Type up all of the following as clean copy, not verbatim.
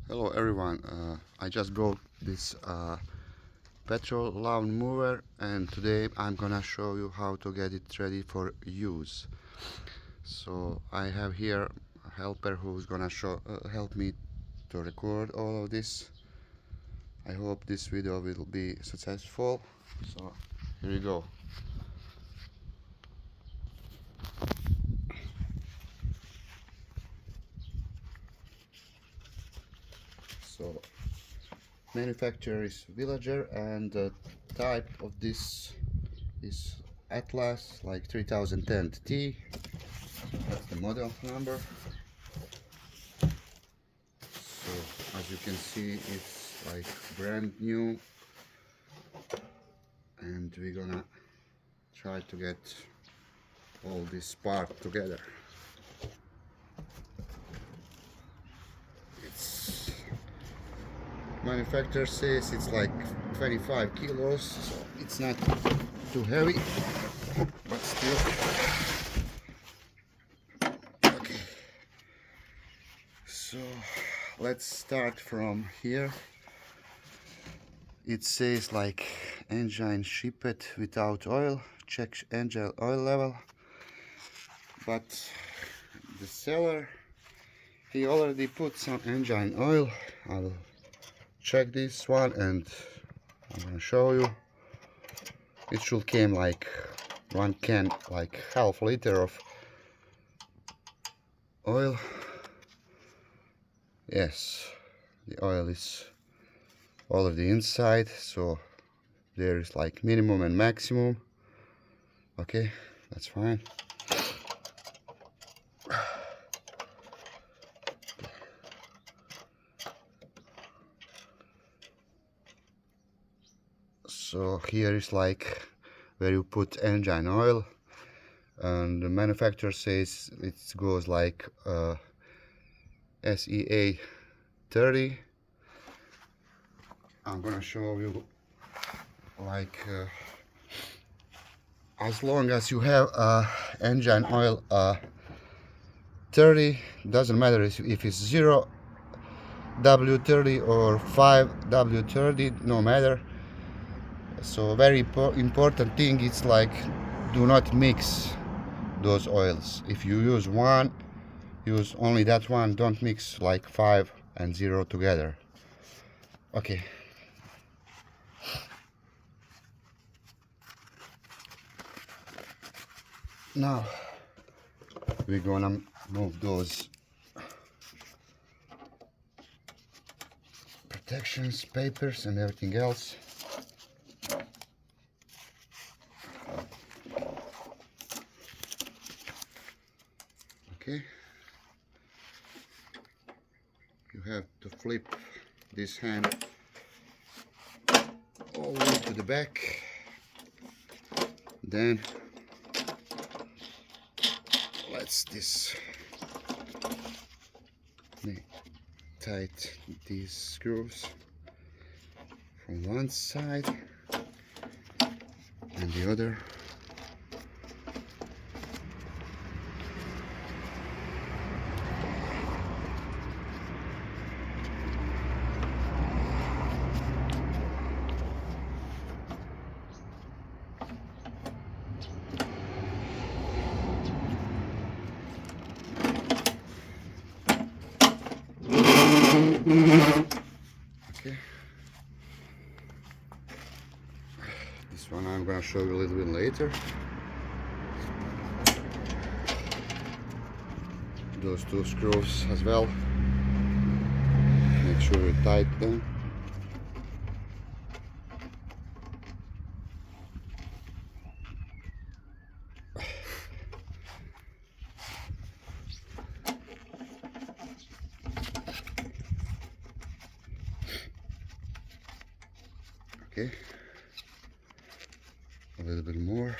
Hello everyone, I just got this Petrol lawn mower and today I'm gonna show you how to get it ready for use. So I have here a helper who's gonna help me to record all of this. I hope this video will be successful. So here you go. So manufacturer is Villager and the type of this is Atlas, like 3010T. That's the model number. So as you can see, it's like brand new, and we're gonna try to get all this part together. It's manufacturer says it's like 25 kilos, so it's not too heavy, but still. Okay, so let's start from here. It says like engine shipped without oil, check engine oil level, but the seller, he already put some engine oil. I'll check this one and I'm gonna show you. It should came like one can, like half liter of oil. Yes, the oil is all of the inside, so there is like minimum and maximum. Okay, that's fine. So here is like where you put engine oil, and the manufacturer says it goes like SEA 30. I'm gonna show you like as long as you have engine oil 30, doesn't matter if it's 0 W30 or 5 W30, no matter. So very important thing is like do not mix those oils. If you use one, use only that one, don't mix like 5 and 0 together. Okay. Now we're gonna move those protections, papers and everything else. Okay. You have to flip this hand all the way to the back. Then let's tight these screws from one side and the other. Okay. This one I'm gonna show you a little bit later. Those two screws as well. Make sure you tighten them. Okay, a little bit more.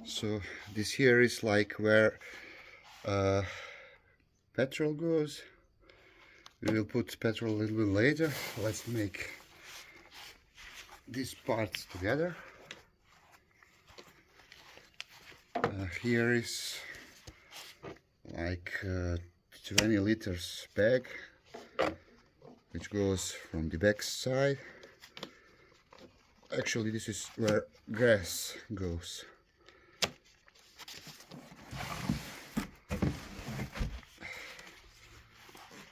So this here is like where petrol goes. We will put petrol a little bit later. Let's make these parts together. Here is like 20 liters bag, which goes from the back side. Actually, this is where grass goes.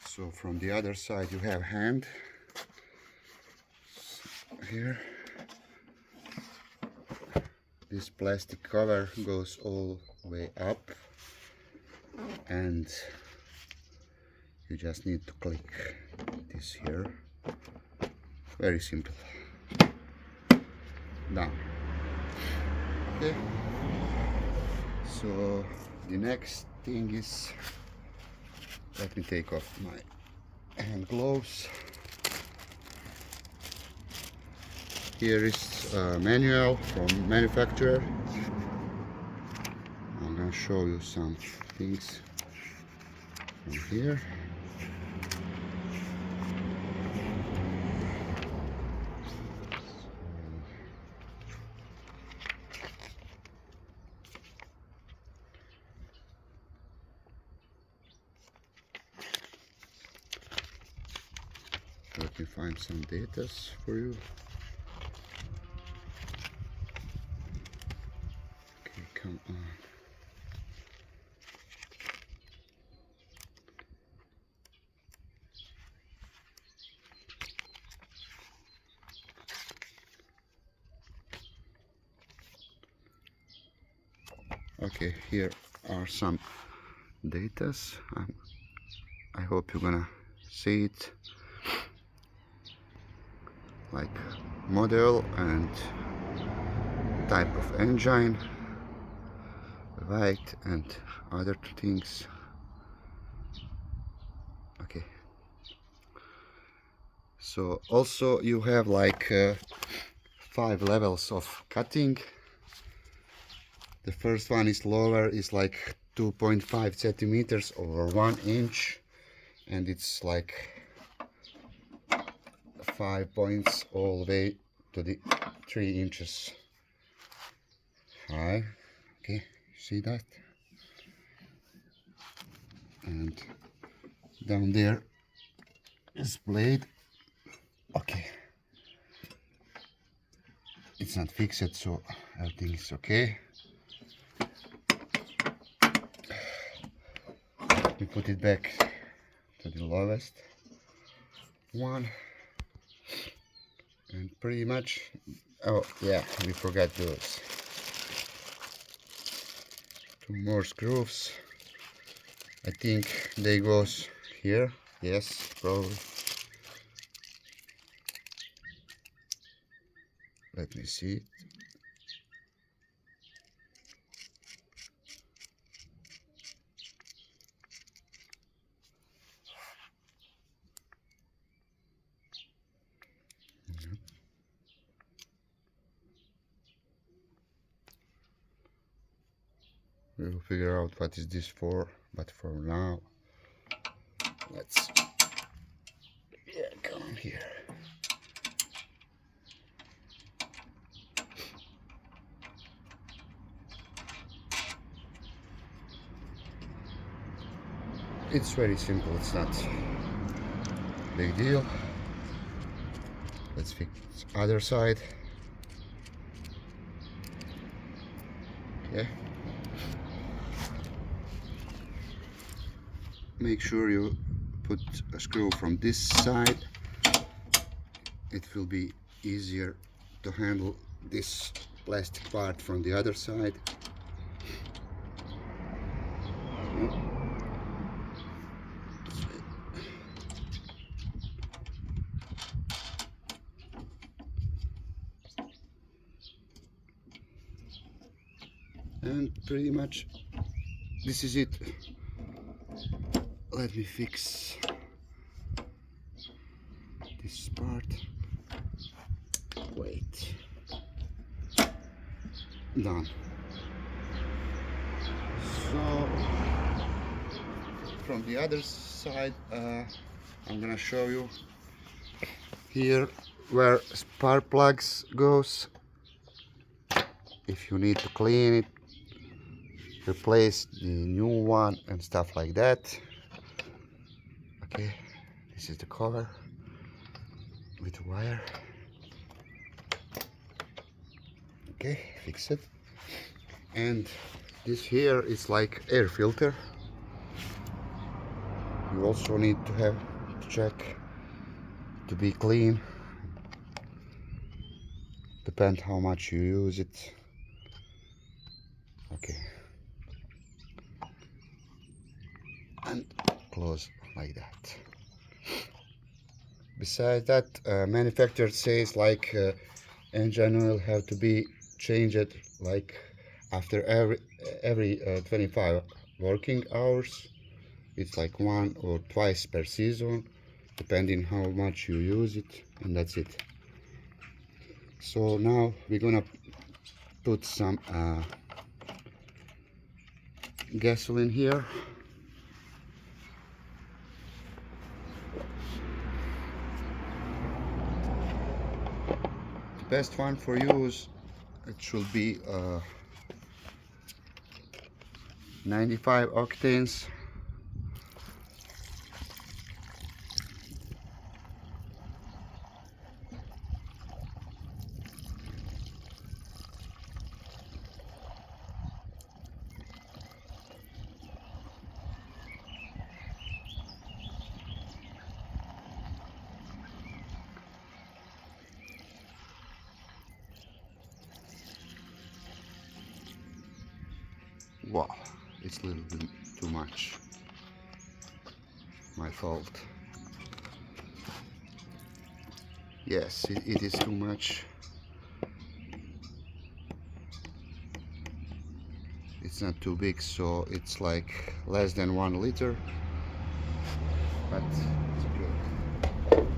So from the other side you have hand here. This plastic cover goes all the way up, and you just need to click this here. Very simple. Done. Okay. So the next thing is, let me take off my hand gloves. Here is a manual from manufacturer. I'm gonna show you some things from here. Let me find some data for you. Okay, come on. Okay, here are some datas. I hope you're gonna see it, like model and type of engine, weight and other things. Okay, so also you have like 5 levels of cutting. The first one is lower, is like 2.5 centimeters over 1 inch, and it's like 5 points all the way to the 3 inches high. Okay, see that? And down there is blade. Okay, it's not fixed, so everything is okay. We put it back to the lowest one, and pretty much, oh yeah, we forgot those 2 more screws. I think they goes here. Yes, probably. Let me see. We'll figure out what is this for, but for now, let's come here. It's very simple, it's not big deal. Let's fix other side. Okay. Make sure you put a screw from this side. It will be easier to handle this plastic part from the other side. And pretty much this is it. Let me fix this part. Wait. Done. So from the other side, I'm gonna show you. Here where spark plugs goes. If you need to clean it, replace the new one and stuff like that. Okay, this is the cover with wire. Okay, fix it. And this here is like air filter. You also need to have to check to be clean. Depend how much you use it. Okay, and close like that. Besides that, manufacturer says like engine oil have to be changed like after every 25 working hours. It's like 1 or twice per season, depending how much you use it, and that's it. So now we're gonna put some gasoline here. The best one for use, it should be 95 octanes. Wow, it's a little bit too much. My fault. Yes, it is too much. It's not too big, so it's like less than 1 liter, but it's good.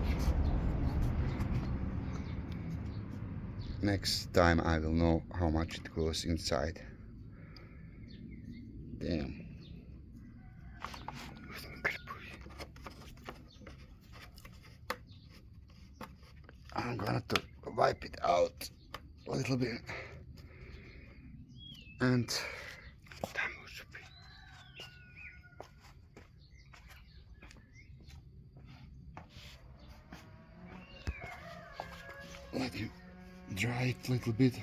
Next time I will know how much it goes inside. Damn. I'm gonna wipe it out a little bit. And let you dry it a little bit.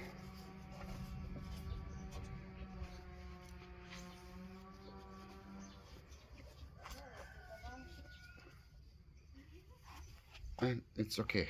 And it's okay.